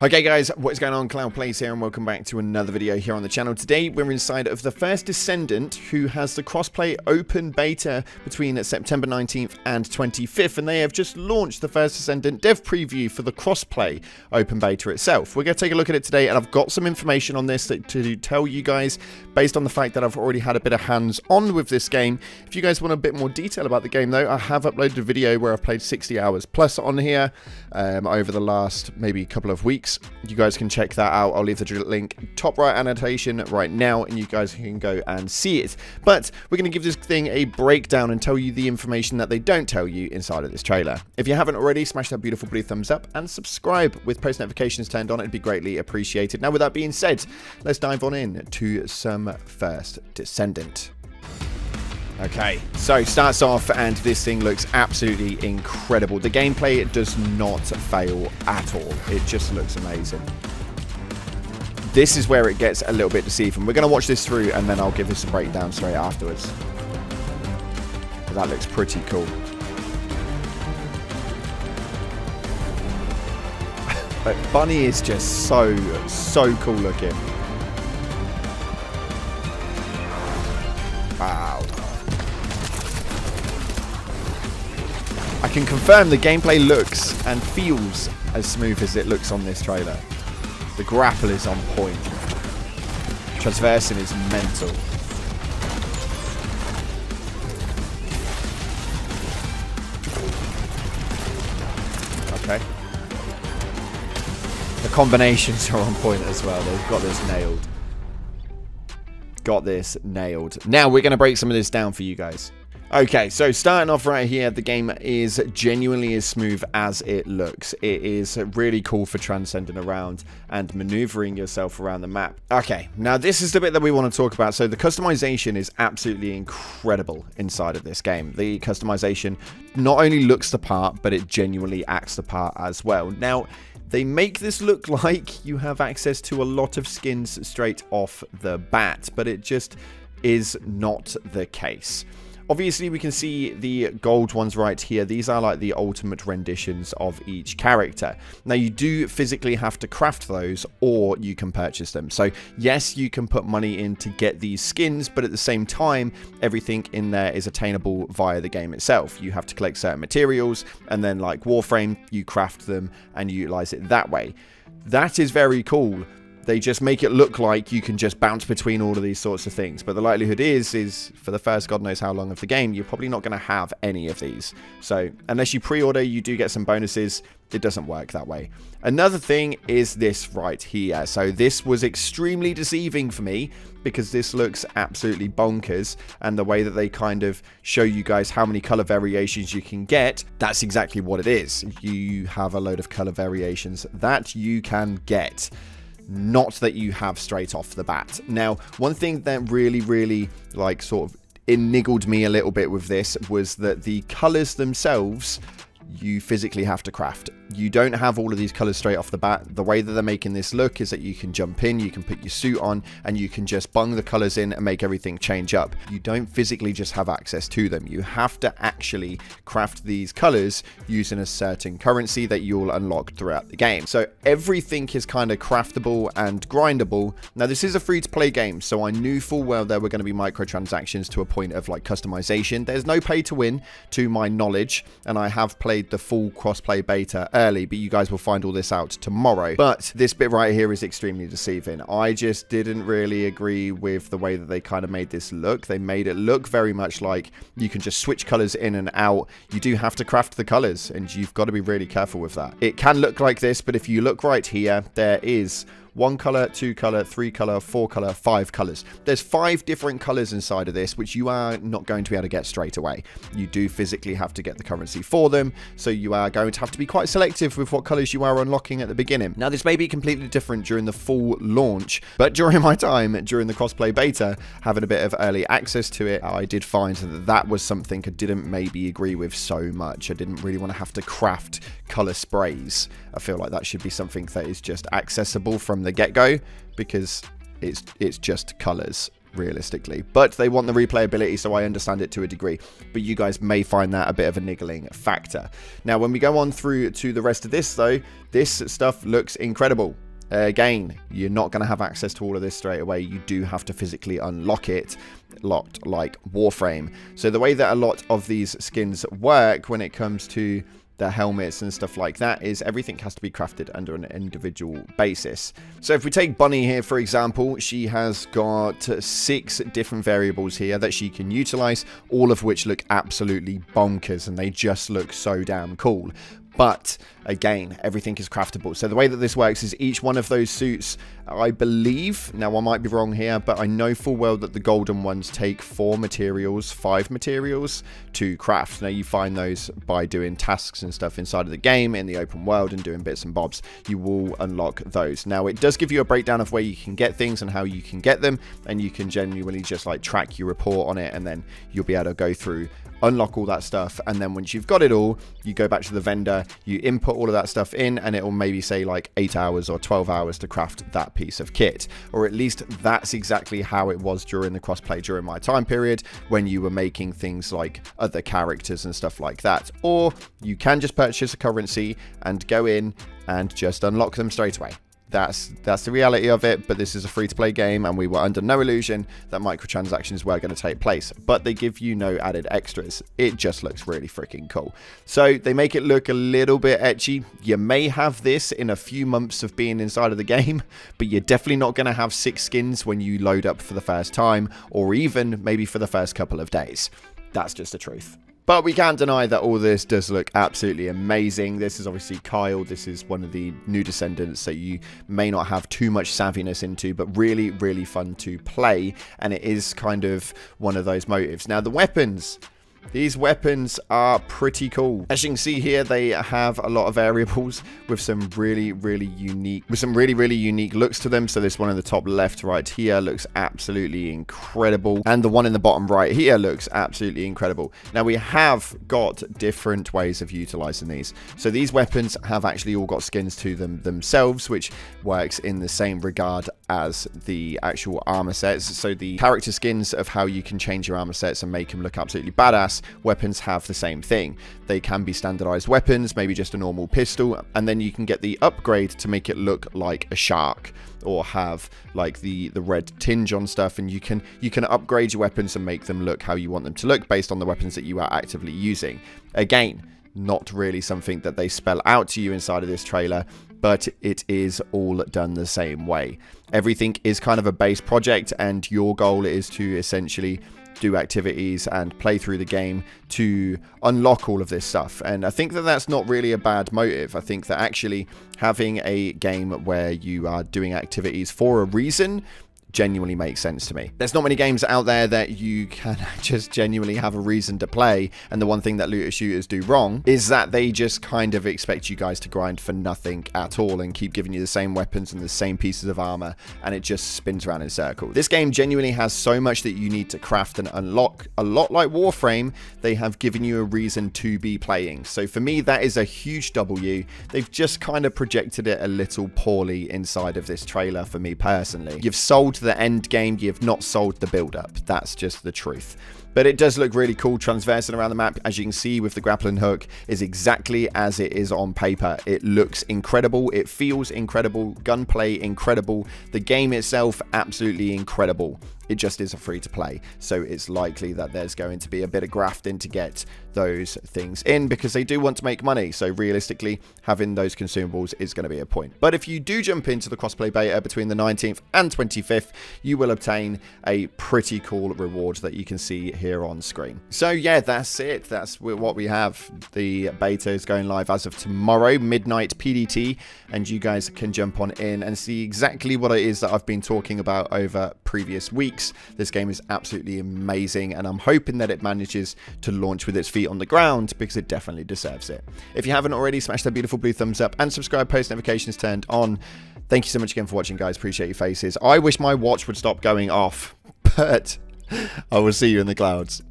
Okay guys, what is going on? Cloudplays here and welcome back to another video here on the channel. Today we're inside of the First Descendant, who has the crossplay open beta between September 19th and 25th, and they have just launched the First Descendant dev preview for the crossplay open beta itself. We're going to take a look at it today, and I've got some information on this to tell you guys based on the fact that I've already had a bit of hands-on with this game. If you guys want a bit more detail about the game though, I have uploaded a video where I've played 60 hours plus on here over the last maybe couple of weeks. You guys can check that out. I'll leave the link top right annotation right now and you guys can go and see it. But we're going to give this thing a breakdown and tell you the information that they don't tell you inside of this trailer. If you haven't already, smash that beautiful blue thumbs up and subscribe with post notifications turned on. It'd be greatly appreciated. Now with that being said, let's dive on in to some First Descendant. Okay, so starts off and this thing looks absolutely incredible. The gameplay does not fail at all. It just looks amazing. This is where it gets a little bit deceiving. We're going to watch this through and then I'll give this a breakdown straight afterwards. That looks pretty cool. But Bunny is just so cool looking. Wow. I can confirm the gameplay looks and feels as smooth as it looks on this trailer. The grapple is on point. Transversing is mental. Okay. The combinations are on point as well. They've got this nailed. Got this nailed. Now we're going to break some of this down for you guys. Okay, so starting off right here, the game is genuinely as smooth as it looks. It is really cool for transcending around and maneuvering yourself around the map. Okay, now this is the bit that we want to talk about. So the customization is absolutely incredible inside of this game. The customization not only looks the part, but it genuinely acts the part as well. Now, they make this look like you have access to a lot of skins straight off the bat, but it just is not the case. Obviously, we can see the gold ones right here. These are like the ultimate renditions of each character. Now, you do physically have to craft those, or you can purchase them. So, yes, you can put money in to get these skins, but at the same time, everything in there is attainable via the game itself. You have to collect certain materials, and then like Warframe, you craft them and utilize it that way. That is very cool. They just make it look like you can just bounce between all of these sorts of things. But the likelihood is for the first God knows how long of the game, you're probably not going to have any of these. So unless you pre-order, you do get some bonuses. It doesn't work that way. Another thing is this right here. So this was extremely deceiving for me because this looks absolutely bonkers. And the way that they kind of show you guys how many color variations you can get, that's exactly what it is. You have a load of color variations that you can get. Not that you have straight off the bat. Now, one thing that really like sort of niggled me a little bit with this was that the colors themselves you physically have to craft. You don't have all of these colors straight off the bat. The way that they're making this look is that you can jump in, you can put your suit on, and you can just bung the colors in and make everything change up. You don't physically just have access to them. You have to actually craft these colors using a certain currency that you'll unlock throughout the game. So everything is kind of craftable and grindable. Now, this is a free-to-play game, so I knew full well there were going to be microtransactions to a point of like customization. There's no pay to win to my knowledge, and I have played the full crossplay beta early, but you guys will find all this out tomorrow. But this bit right here is extremely deceiving. I just didn't really agree with the way that they kind of made this look. They made it look very much like you can just switch colors in and out. You do have to craft the colors, and you've got to be really careful with that. It can look like this, but if you look right here, there is 1 color, 2 color, 3 color, 4 color, 5 colors. There's 5 different colors inside of this, which you are not going to be able to get straight away. You do physically have to get the currency for them, so you are going to have to be quite selective with what colors you are unlocking at the beginning. Now, this may be completely different during the full launch, but during my time, during the crossplay beta, having a bit of early access to it, I did find that that was something I didn't maybe agree with so much. I didn't really want to have to craft color sprays. I feel like that should be something that is just accessible from the get-go, because it's just colors. realistically. But they want the replayability, so I understand it to a degree. But you guys may find that a bit of a niggling factor. Now, when we go on through to the rest of this, though, this stuff looks incredible. Again, you're not going to have access to all of this straight away. You do have to physically unlock it, locked like Warframe. So the way that a lot of these skins work when it comes to the helmets and stuff like that is everything has to be crafted under an individual basis. So if we take Bunny here, for example, she has got 6 different variables here that she can utilize, all of which look absolutely bonkers, and they just look so damn cool. But again, everything is craftable. So the way that this works is each one of those suits, I believe, now I might be wrong here, but I know full well that the golden ones take 5 materials to craft. Now you find those by doing tasks and stuff inside of the game in the open world and doing bits and bobs. You will unlock those. Now it does give you a breakdown of where you can get things and how you can get them, and you can genuinely just like track your report on it, and then you'll be able to go through, unlock all that stuff, and then once you've got it all, you go back to the vendor, you input all of that stuff in, and it will maybe say like 8 hours or 12 hours to craft that piece of kit. Or at least that's exactly how it was during the crossplay during my time period, when you were making things like other characters and stuff like that. Or you can just purchase a currency and go in and just unlock them straight away. That's the reality of it, but this is a free-to-play game, and we were under no illusion that microtransactions were going to take place, but they give you no added extras. It just looks really freaking cool. So they make it look a little bit ecchi. You may have this in a few months of being inside of the game, but you're definitely not going to have 6 skins when you load up for the first time, or even maybe for the first couple of days. That's just the truth. But we can't deny that all this does look absolutely amazing. This is obviously Kyle. This is one of the new descendants that you may not have too much savviness into, but really, really fun to play. And it is kind of one of those motives. Now, the weapons. These weapons are pretty cool. As you can see here, they have a lot of variables with some really unique looks to them. So this one in the top left right here looks absolutely incredible, and the one in the bottom right here looks absolutely incredible. Now we have got different ways of utilizing these. So these weapons have actually all got skins to them themselves, which works in the same regard as the actual armor sets. So the character skins of how you can change your armor sets and make them look absolutely badass, weapons have the same thing. They can be standardized weapons, maybe just a normal pistol, and then you can get the upgrade to make it look like a shark, or have like the red tinge on stuff, and you can upgrade your weapons and make them look how you want them to look based on the weapons that you are actively using. Again, not really something that they spell out to you inside of this trailer, but it is all done the same way. Everything is kind of a base project, and your goal is to essentially do activities and play through the game to unlock all of this stuff. And I think that that's not really a bad motive. I think that actually having a game where you are doing activities for a reason genuinely makes sense to me. There's not many games out there that you can just genuinely have a reason to play, and the one thing that looter shooters do wrong is that they just kind of expect you guys to grind for nothing at all and keep giving you the same weapons and the same pieces of armor, and it just spins around in circles. This game genuinely has so much that you need to craft and unlock. A lot like Warframe, they have given you a reason to be playing. So for me, that is a huge W. They've just kind of projected it a little poorly inside of this trailer for me personally. You've sold the end game, you have not sold the build up. That's just the truth. But it does look really cool. Transversing around the map, as you can see with the grappling hook, is exactly as it is on paper. It looks incredible. It feels incredible. Gunplay incredible. The game itself absolutely incredible. It just is a free to play, so it's likely that there's going to be a bit of grafting to get those things in, because they do want to make money. So realistically, having those consumables is going to be a point. But if you do jump into the crossplay beta between the 19th and 25th, you will obtain a pretty cool reward that you can see here on screen. So yeah, that's it. That's what we have. The beta is going live as of tomorrow, midnight PDT, and you guys can jump on in and see exactly what it is that I've been talking about over previous weeks. This game is absolutely amazing, and I'm hoping that it manages to launch with its feet on the ground, because it definitely deserves it. If you haven't already, smash that beautiful blue thumbs up and subscribe, post notifications turned on. Thank you so much again for watching, guys. Appreciate your faces. I wish my watch would stop going off, but I will see you in the clouds.